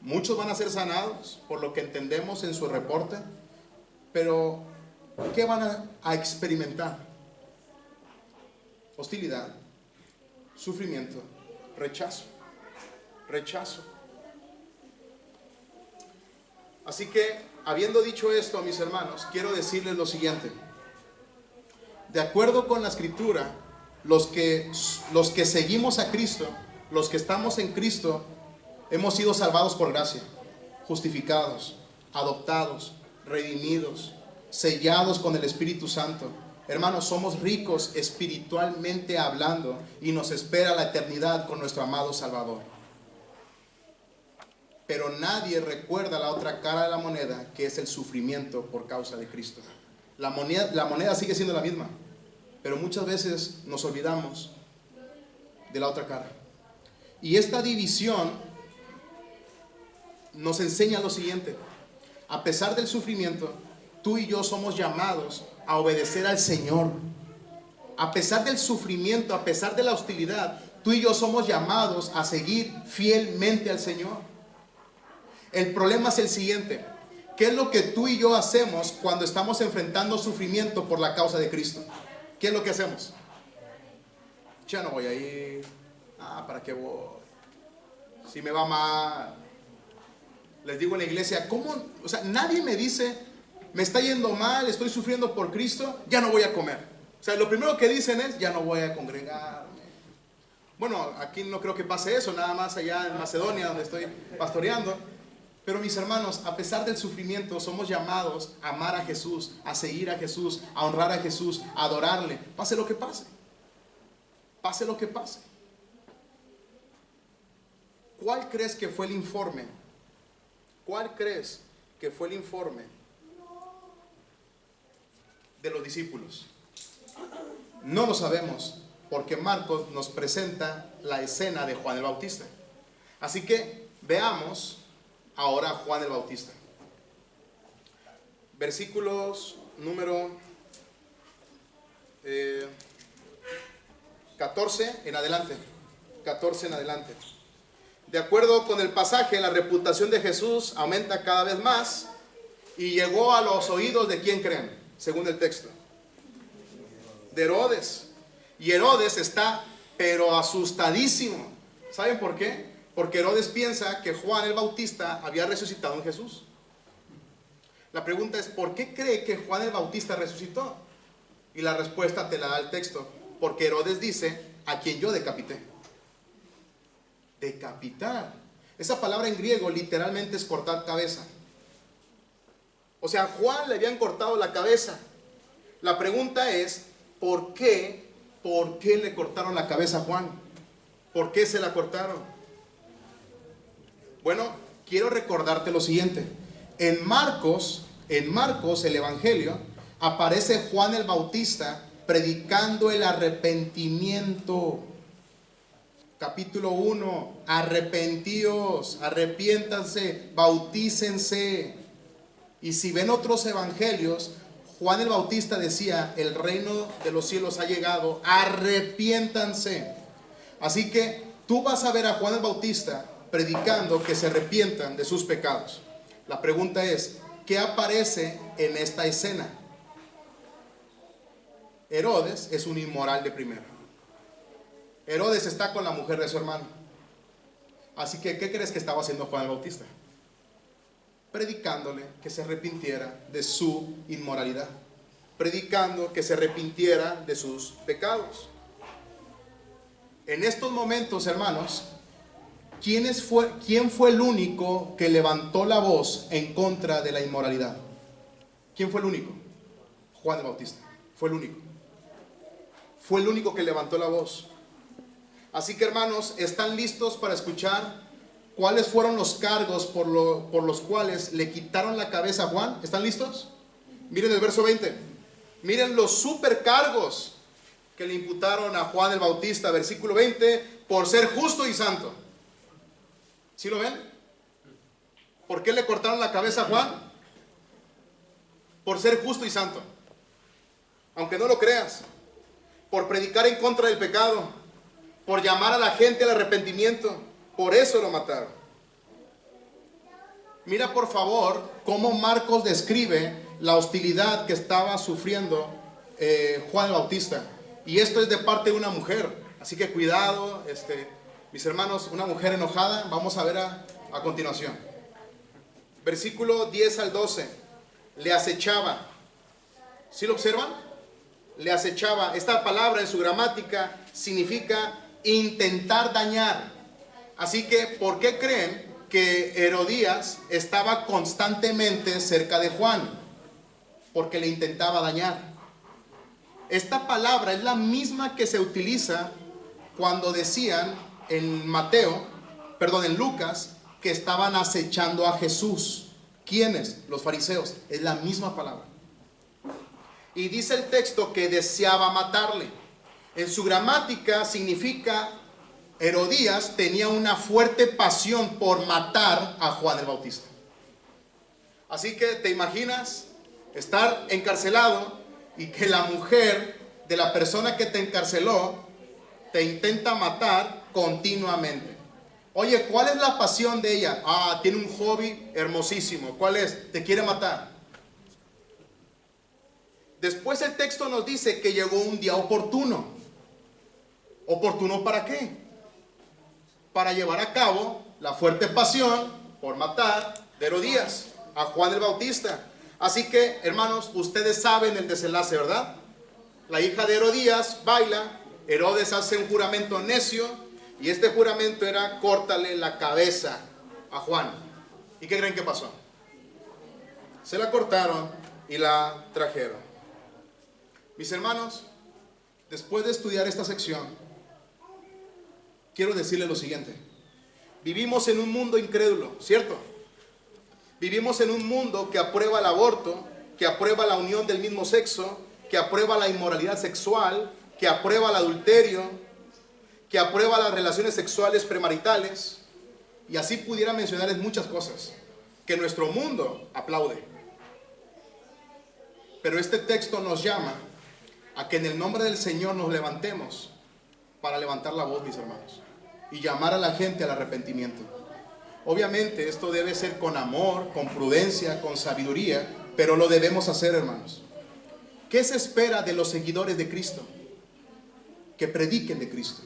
muchos van a ser sanados, por lo que entendemos en su reporte. Pero, ¿qué van a experimentar? Hostilidad, sufrimiento, rechazo. Así que, habiendo dicho esto, mis hermanos, quiero decirles lo siguiente. De acuerdo con la Escritura, los que seguimos a Cristo, los que estamos en Cristo, hemos sido salvados por gracia, justificados, adoptados, redimidos, sellados con el Espíritu Santo. Hermanos, somos ricos espiritualmente hablando y nos espera la eternidad con nuestro amado Salvador. Pero nadie recuerda la otra cara de la moneda, que es el sufrimiento por causa de Cristo. La moneda sigue siendo la misma, pero muchas veces nos olvidamos de la otra cara. Y esta división nos enseña lo siguiente: a pesar del sufrimiento, tú y yo somos llamados a obedecer al Señor. A pesar del sufrimiento, a pesar de la hostilidad, tú y yo somos llamados a seguir fielmente al Señor. El problema es el siguiente: ¿qué es lo que tú y yo hacemos cuando estamos enfrentando sufrimiento por la causa de Cristo? ¿Qué es lo que hacemos? Ya no voy a ir. ¿Para qué voy? Si me va mal. Les digo en la iglesia, ¿cómo? O sea, nadie me dice, me está yendo mal, estoy sufriendo por Cristo, ya no voy a comer. O sea, lo primero que dicen es, ya no voy a congregarme. Bueno, aquí no creo que pase eso, nada más allá en Macedonia, donde estoy pastoreando. Pero mis hermanos, a pesar del sufrimiento, somos llamados a amar a Jesús, a seguir a Jesús, a honrar a Jesús, a adorarle, pase lo que pase. Pase lo que pase. ¿Cuál crees que fue el informe? ¿Cuál crees que fue el informe de los discípulos? No lo sabemos, porque Marcos nos presenta la escena de Juan el Bautista. Así que veamos ahora a Juan el Bautista. Versículos número 14 en adelante. 14 en adelante. De acuerdo con el pasaje, la reputación de Jesús aumenta cada vez más y llegó a los oídos de ¿quién creen? Según el texto. De Herodes. Y Herodes está pero asustadísimo. ¿Saben por qué? Porque Herodes piensa que Juan el Bautista había resucitado en Jesús. La pregunta es, ¿por qué cree que Juan el Bautista resucitó? Y la respuesta te la da el texto. Porque Herodes dice, a quien yo decapité. Decapitar. Esa palabra en griego literalmente es cortar cabeza. O sea, a Juan le habían cortado la cabeza. La pregunta es, ¿por qué? ¿Por qué le cortaron la cabeza a Juan? ¿Por qué se la cortaron? Bueno, quiero recordarte lo siguiente. En Marcos, el Evangelio, aparece Juan el Bautista predicando el arrepentimiento. Capítulo 1, arrepentíos, arrepiéntanse, bautícense. Y si ven otros evangelios, Juan el Bautista decía, el reino de los cielos ha llegado, arrepiéntanse. Así que tú vas a ver a Juan el Bautista predicando que se arrepientan de sus pecados. La pregunta es, ¿qué aparece en esta escena? Herodes es un inmoral de primera. Herodes está con la mujer de su hermano. Así que, ¿qué crees que estaba haciendo Juan el Bautista? Predicándole que se arrepintiera de su inmoralidad. Predicando que se arrepintiera de sus pecados. En estos momentos, hermanos, ¿quién fue el único que levantó la voz en contra de la inmoralidad? ¿Quién fue el único? Juan el Bautista. Fue el único. Fue el único que levantó la voz. Así que, hermanos, ¿están listos para escuchar cuáles fueron los cargos por los cuales le quitaron la cabeza a Juan? ¿Están listos? Miren el verso 20. Miren los supercargos que le imputaron a Juan el Bautista. Versículo 20, por ser justo y santo. ¿Sí lo ven? ¿Por qué le cortaron la cabeza a Juan? Por ser justo y santo. Aunque no lo creas. Por predicar en contra del pecado. Por llamar a la gente al arrepentimiento. Por eso lo mataron. Mira por favor cómo Marcos describe la hostilidad que estaba sufriendo Juan el Bautista. Y esto es de parte de una mujer. Así que cuidado, mis hermanos, una mujer enojada. Vamos a ver a continuación. Versículo 10 al 12. Le acechaba. ¿Sí lo observan? Le acechaba. Esta palabra en su gramática significa intentar dañar. Así que, ¿por qué creen que Herodías estaba constantemente cerca de Juan? Porque le intentaba dañar. Esta palabra es la misma que se utiliza cuando decían en Lucas, que estaban acechando a Jesús. ¿Quiénes? Los fariseos. Es la misma palabra. Y dice el texto que deseaba matarle. En su gramática significa, Herodías tenía una fuerte pasión por matar a Juan el Bautista. Así que te imaginas estar encarcelado y que la mujer de la persona que te encarceló te intenta matar continuamente. Oye, ¿cuál es la pasión de ella? Ah, tiene un hobby hermosísimo. ¿Cuál es? Te quiere matar. Después el texto nos dice que llegó un día oportuno. ¿Oportuno para qué? Para llevar a cabo la fuerte pasión por matar de Herodías, a Juan el Bautista. Así que, hermanos, ustedes saben el desenlace, ¿verdad? La hija de Herodías baila, Herodes hace un juramento necio, y este juramento era: córtale la cabeza a Juan. ¿Y qué creen que pasó? Se la cortaron y la trajeron. Mis hermanos, después de estudiar esta sección, quiero decirles lo siguiente. Vivimos en un mundo incrédulo, ¿cierto? Vivimos en un mundo que aprueba el aborto, que aprueba la unión del mismo sexo, que aprueba la inmoralidad sexual, que aprueba el adulterio, que aprueba las relaciones sexuales premaritales, y así pudiera mencionarles muchas cosas que nuestro mundo aplaude. Pero este texto nos llama a que en el nombre del Señor nos levantemos para levantar la voz, mis hermanos, y llamar a la gente al arrepentimiento. Obviamente esto debe ser con amor, con prudencia, con sabiduría, pero lo debemos hacer, hermanos. ¿Qué se espera de los seguidores de Cristo? Que prediquen de Cristo.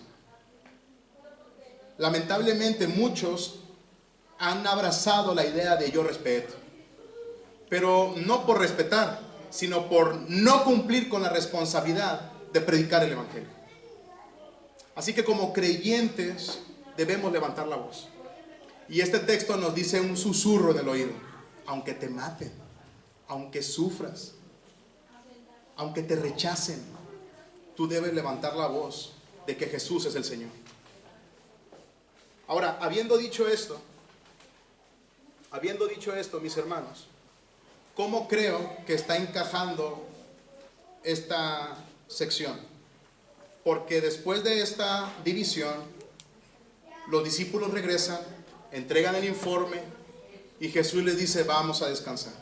Lamentablemente muchos han abrazado la idea de yo respeto, pero no por respetar, sino por no cumplir con la responsabilidad de predicar el Evangelio. Así que como creyentes debemos levantar la voz. Y este texto nos dice un susurro en el oído: aunque te maten, aunque sufras, aunque te rechacen, tú debes levantar la voz de que Jesús es el Señor. Ahora, habiendo dicho esto, mis hermanos, ¿cómo creo que está encajando esta sección? Porque después de esta división, los discípulos regresan, entregan el informe y Jesús les dice: vamos a descansar.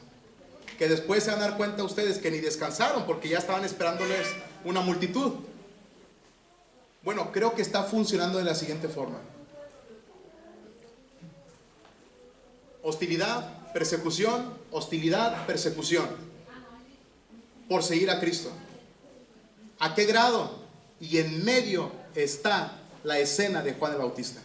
Que después se van a dar cuenta ustedes que ni descansaron, porque ya estaban esperándoles una multitud. Bueno, creo que está funcionando de la siguiente forma: hostilidad, persecución, hostilidad, persecución, por seguir a Cristo. ¿A qué grado? Y en medio está la escena de Juan el Bautista.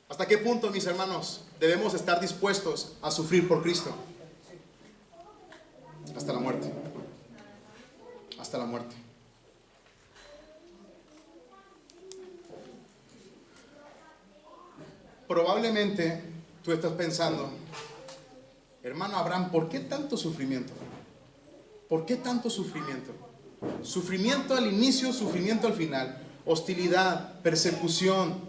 ¿Hasta qué punto, mis hermanos, debemos estar dispuestos a sufrir por Cristo? Hasta la muerte. Hasta la muerte. Probablemente tú estás pensando: hermano Abraham, ¿por qué tanto sufrimiento? ¿Por qué tanto sufrimiento? Sufrimiento al inicio, sufrimiento al final. Hostilidad, persecución.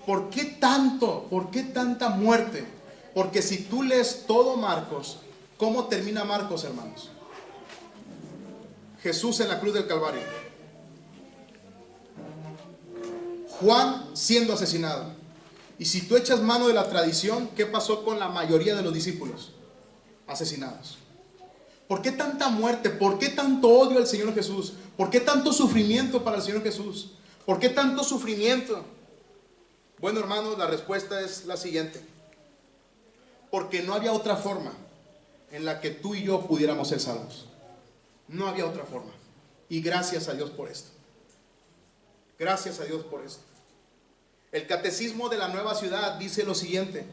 ¿Por qué tanto? ¿Por qué tanta muerte? Porque si tú lees todo Marcos, ¿cómo termina Marcos, hermanos? Jesús en la cruz del Calvario. Juan siendo asesinado. Y si tú echas mano de la tradición, ¿qué pasó con la mayoría de los discípulos? Asesinados. ¿Por qué tanta muerte? ¿Por qué tanto odio al Señor Jesús? ¿Por qué tanto sufrimiento para el Señor Jesús? ¿Por qué tanto sufrimiento? Bueno, hermanos, la respuesta es la siguiente: porque no había otra forma en la que tú y yo pudiéramos ser salvos. No había otra forma. Y gracias a Dios por esto. Gracias a Dios por esto. El Catecismo de la Nueva Ciudad dice lo siguiente: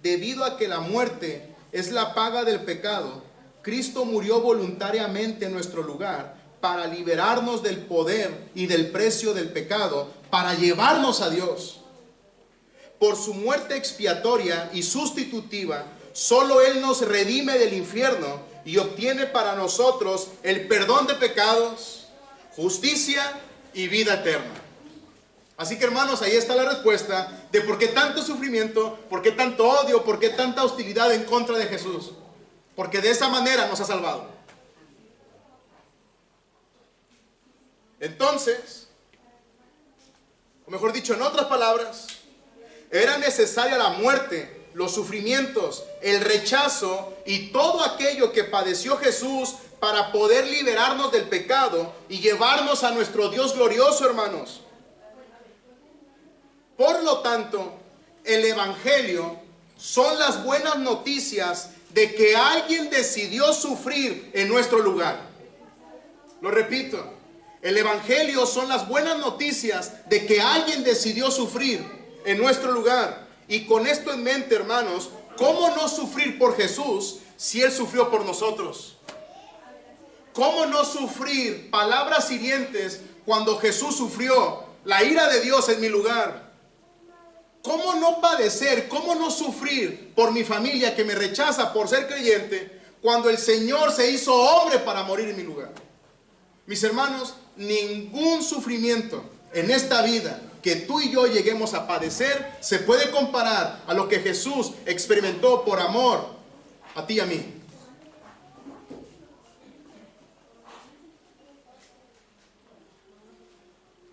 debido a que la muerte es la paga del pecado, Cristo murió voluntariamente en nuestro lugar para liberarnos del poder y del precio del pecado, para llevarnos a Dios. Por su muerte expiatoria y sustitutiva, solo Él nos redime del infierno y obtiene para nosotros el perdón de pecados, justicia y vida eterna. Así que, hermanos, ahí está la respuesta de por qué tanto sufrimiento, por qué tanto odio, por qué tanta hostilidad en contra de Jesús. Porque de esa manera nos ha salvado. Entonces, o mejor dicho, en otras palabras, era necesaria la muerte, los sufrimientos, el rechazo y todo aquello que padeció Jesús para poder liberarnos del pecado y llevarnos a nuestro Dios glorioso, hermanos. Por lo tanto, el Evangelio son las buenas noticias de que alguien decidió sufrir en nuestro lugar. Lo repito, el Evangelio son las buenas noticias de que alguien decidió sufrir en nuestro lugar. Y con esto en mente, hermanos, ¿cómo no sufrir por Jesús si Él sufrió por nosotros? ¿Cómo no sufrir palabras hirientes cuando Jesús sufrió la ira de Dios en mi lugar? ¿Cómo no padecer, cómo no sufrir por mi familia que me rechaza por ser creyente cuando el Señor se hizo hombre para morir en mi lugar? Mis hermanos, ningún sufrimiento en esta vida que tú y yo lleguemos a padecer se puede comparar a lo que Jesús experimentó por amor a ti y a mí.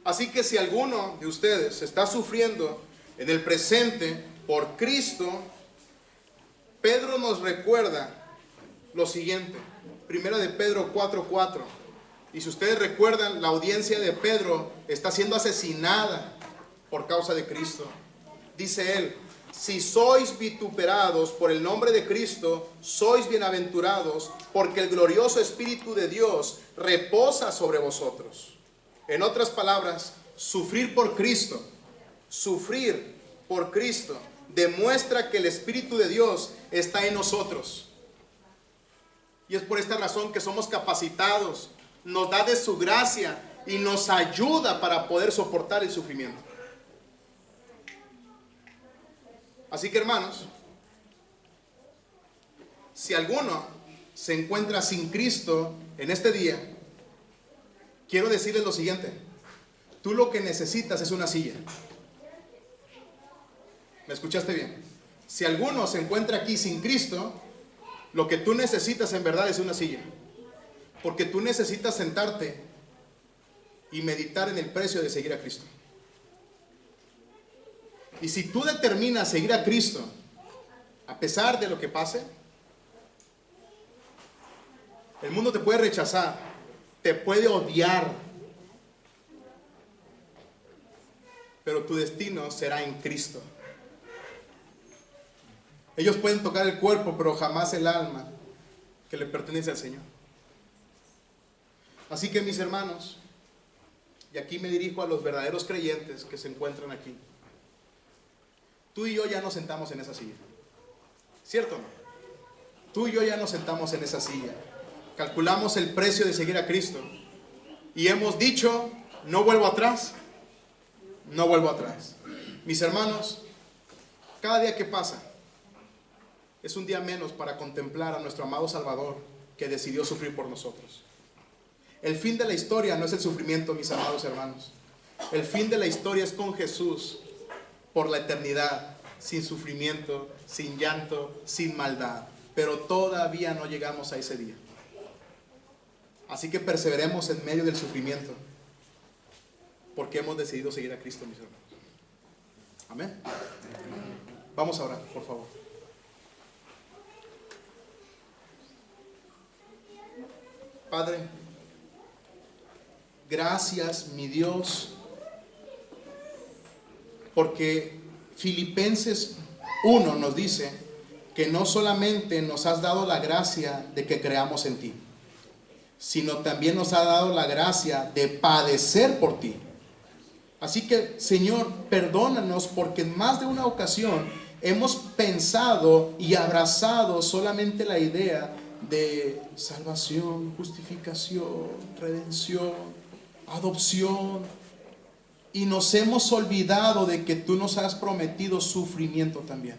Así que si alguno de ustedes está sufriendo en el presente por Cristo, Pedro nos recuerda lo siguiente. Primera de Pedro 4:4. Y si ustedes recuerdan, la audiencia de Pedro está siendo asesinada por causa de Cristo. Dice él: si sois vituperados por el nombre de Cristo, sois bienaventurados, porque el glorioso Espíritu de Dios reposa sobre vosotros. En otras palabras, sufrir por Cristo demuestra que el Espíritu de Dios está en nosotros. Y es por esta razón que somos capacitados, nos da de su gracia y nos ayuda para poder soportar el sufrimiento. Así que, hermanos, si alguno se encuentra sin Cristo en este día, quiero decirles lo siguiente: tú lo que necesitas es una silla. ¿Me escuchaste bien? Si alguno se encuentra aquí sin Cristo, lo que tú necesitas en verdad es una silla. Porque tú necesitas sentarte y meditar en el precio de seguir a Cristo. Y si tú determinas seguir a Cristo, a pesar de lo que pase, el mundo te puede rechazar, te puede odiar, pero tu destino será en Cristo. Ellos pueden tocar el cuerpo, pero jamás el alma que le pertenece al Señor. Así que, mis hermanos, y aquí me dirijo a los verdaderos creyentes que se encuentran aquí, tú y yo ya nos sentamos en esa silla, ¿cierto o no? Tú y yo ya nos sentamos en esa silla, calculamos el precio de seguir a Cristo y hemos dicho: no vuelvo atrás, no vuelvo atrás. Mis hermanos, cada día que pasa es un día menos para contemplar a nuestro amado Salvador, que decidió sufrir por nosotros. El fin de la historia no es el sufrimiento, mis amados hermanos. El fin de la historia es con Jesús por la eternidad, sin sufrimiento, sin llanto, sin maldad. Pero todavía no llegamos a ese día. Así que perseveremos en medio del sufrimiento, porque hemos decidido seguir a Cristo, mis hermanos. Amén. Vamos a orar, por favor. Padre, gracias, mi Dios, porque Filipenses 1 nos dice que no solamente nos has dado la gracia de que creamos en ti, sino también nos ha dado la gracia de padecer por ti. Así que, Señor, perdónanos, porque en más de una ocasión hemos pensado y abrazado solamente la idea de salvación, justificación, redención, adopción, y nos hemos olvidado de que tú nos has prometido sufrimiento también.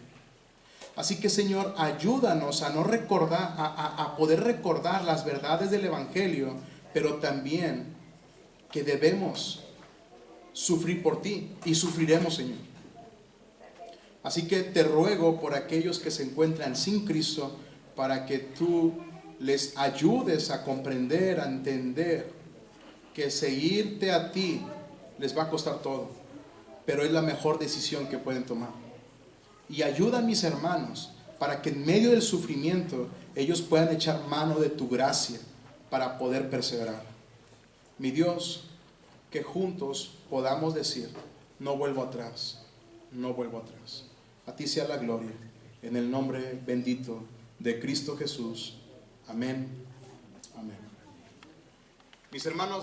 Así que, Señor, ayúdanos a no recordar, a poder recordar las verdades del Evangelio, pero también que debemos sufrir por ti, y sufriremos, Señor. Así que te ruego por aquellos que se encuentran sin Cristo, para que tú les ayudes a comprender, a entender que seguirte a ti les va a costar todo, pero es la mejor decisión que pueden tomar. Y ayuda a mis hermanos para que en medio del sufrimiento ellos puedan echar mano de tu gracia para poder perseverar. Mi Dios, que juntos podamos decir: no vuelvo atrás, no vuelvo atrás. A ti sea la gloria, en el nombre bendito de Cristo Jesús. Amén. Amén. Mis hermanos,